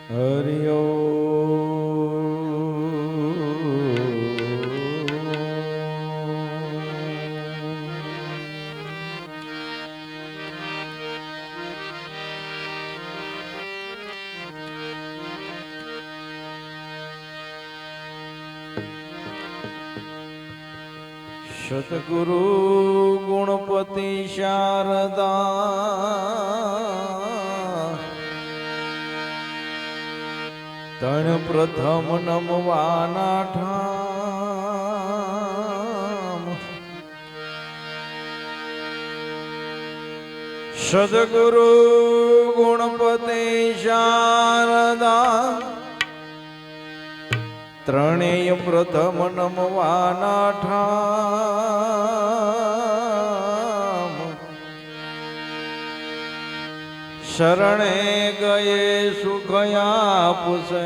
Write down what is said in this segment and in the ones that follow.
હરિ સતગુરુ ગુણપતિ શારદા તણ પ્રથમ નમવાના ઠામ સદગુરુ ગુણપતિ શારદા ત્રણેય પ્રથમ નમવાના ઠામ શરણે ગયે સુખ આપશે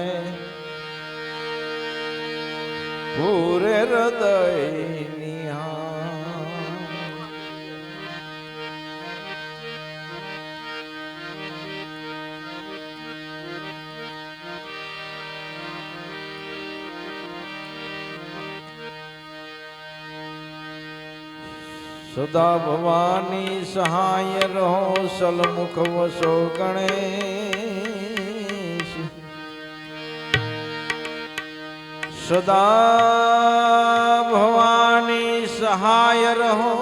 પૂરે હૃદય સદા ભવાની સહાય રહો સલમુખ વસો ગણેશ સદા ભવાની સહાય રહો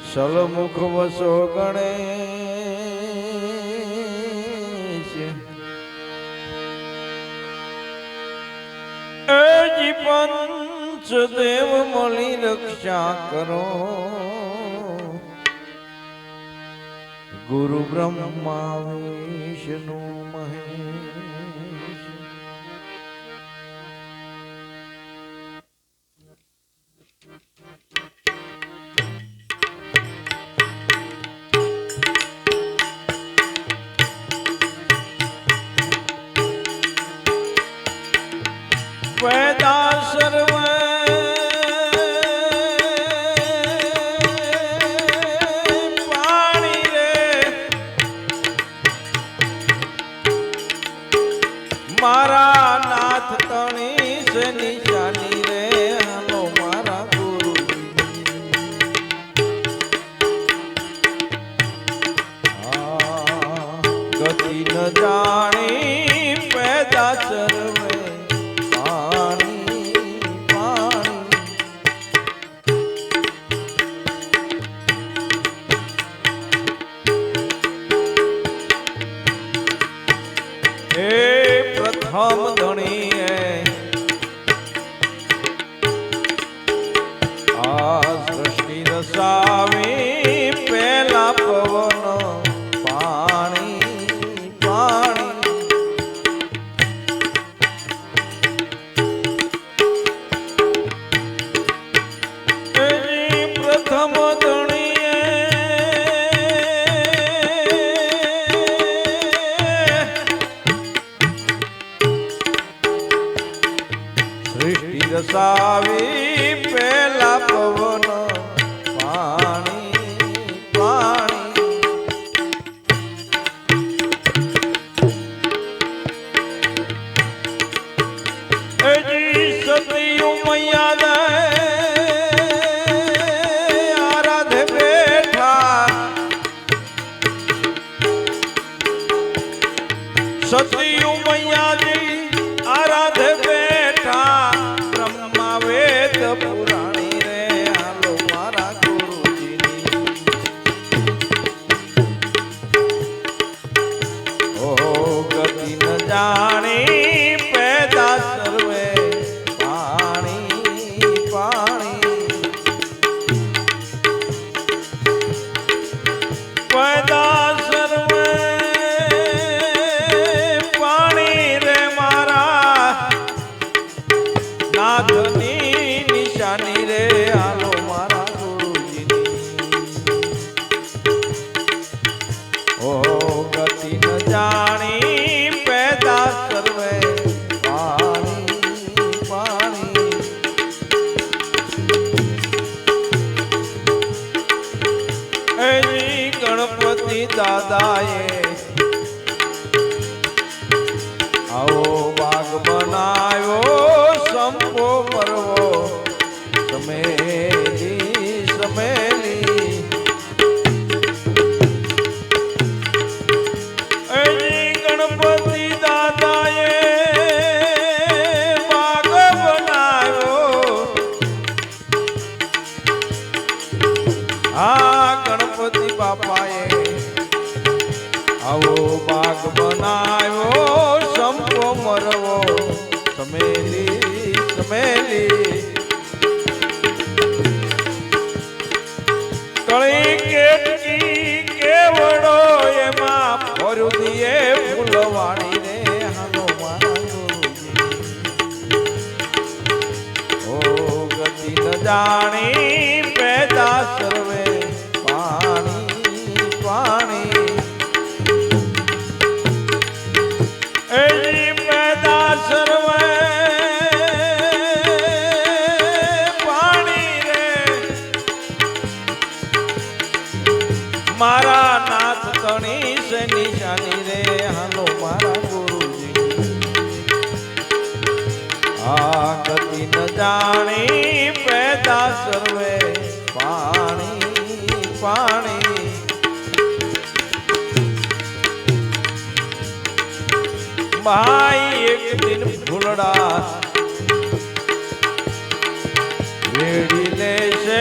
સલમુખ વસો ગણેશ એજી પંચદેવ મળી રક્ષા કરો ગુરુ બ્રહ્મા વિષ્ણુ મહેશ વેદા સર્વ પાણી રે મારા નાથ તણી છે નિશાની રે હાલો મારા ગુરુ ગતિ ન જાણી પેદા સર્વે પ્રથમ ધણીએ આ સૃષ્ટિ રસાવી પેલા પવન પાણી પાણી પ્રથમ રસાવી પેલા પવન પાણી પાણી એજી સતીયું મૈયા દે આરાધે બેઠા સતીયું મૈયાજી આરાધે બેઠા વેદ પુરાણી રે હાલો મારા ગુરુજીની ઓ ગતિ ન જાણી પેદા સર્વે પાણી પાણી પેદા સર્વે પાણી રે બાગ બનાવ્યો સંપો મરવો સમેલી સમેલી કળી કેટકી કેવડો એમાં ફર્યું દીએ ફૂલવાણી રે હાલો મારા ગુરુજી ઓ ગતિ ન જાણી પેદા સર્વે પાણી પાણી એજી પેદા સર્વે પાણી રે મારા નાથ તણી સે નિશાની રે હાલો મારા ગુરુજી આ ગતિ ન જાણી પેદા સર્વે પાણી પાણી ભાઈ એક દિન ફૂલડા વેડી લેશે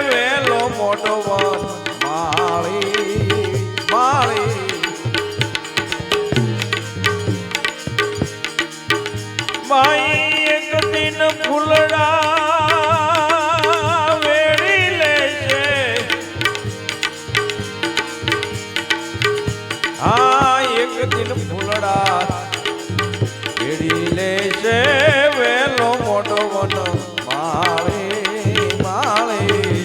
વેલો મોટો વન માળી માળી ભાઈ એક દિન ફૂલડા વેડી લેશે હા એક દિન ફૂલડા વેડી લેશે વેલો મોટો વન માળી માળી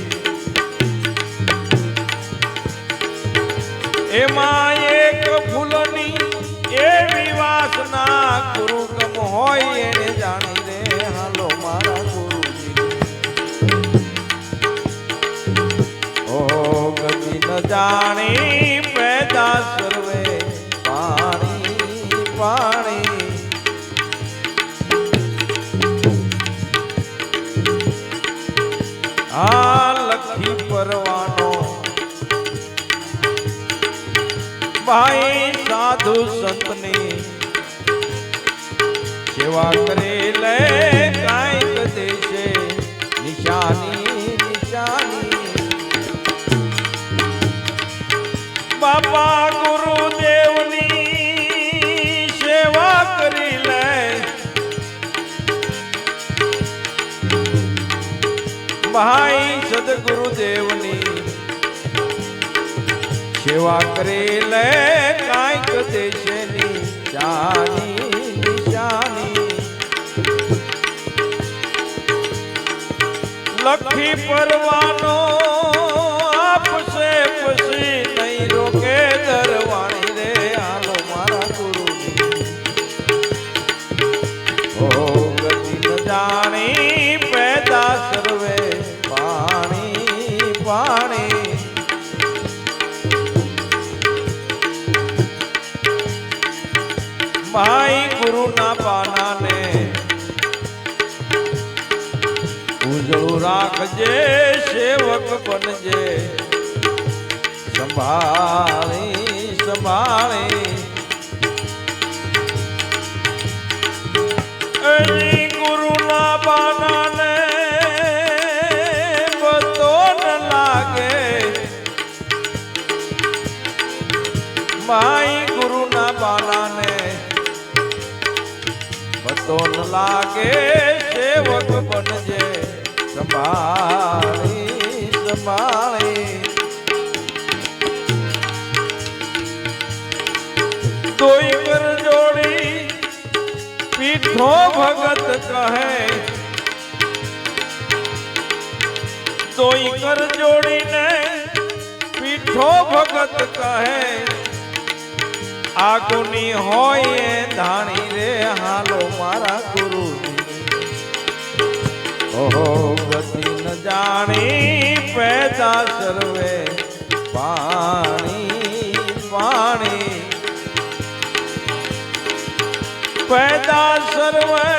એમાં એક ફૂલની એવી વાસના ગુરુકમ હોય એને જાણી રે હાલો મારા ગુરુજી ઓ ગતિ ન જાણી પેદા સર્વે પાણી પાણી આ લખી પરવાનો ભાઈ સાધુ સંતની સેવા કરે લે કાંઈક દેશે નિશાની નિશાની બાપા ગુરુદેવની સેવા કરી લે ભાઈ સદગુરુદેવની સેવા કરી લે કાંઈક દેશની જાની નિશાની લખી પરવાનો આપશે પછી નહીં રોકે દરવાણી રે હાલો મારા ગુરુજી ઓ ગતિ ન જાણી પેદા સર્વે પાણી પાણી ભાઈ ગુરુના પાનાને ઉજળું રાખજે સેવક બનજે સંભાળી સંભાળી એની ગુરુના પાનાને બતો ન લાગે ભાઈ ગુરુના પાનાને બતો ન લાગે સેવક બનજે સંભાળી સંભાળી તોય કર જોડી પીઠો ભગત કહે તોય કર જોડીને પીઠો ભગત કહે આગુની હોય એ ધાણી રે હાલો મારા ગુરુજી ઓહો ગતિ ન જાણી પેદા સર્વે પાણી પાણી પેદા સર્વે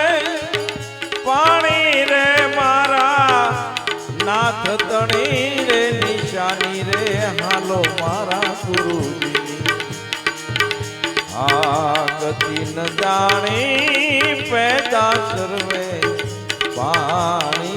પાણી રે મારા નાથ તણી રે નિશાની રે હાલો મારા ગુરુજી આ ગતિ ન જાણી પેદા સર્વે પાણી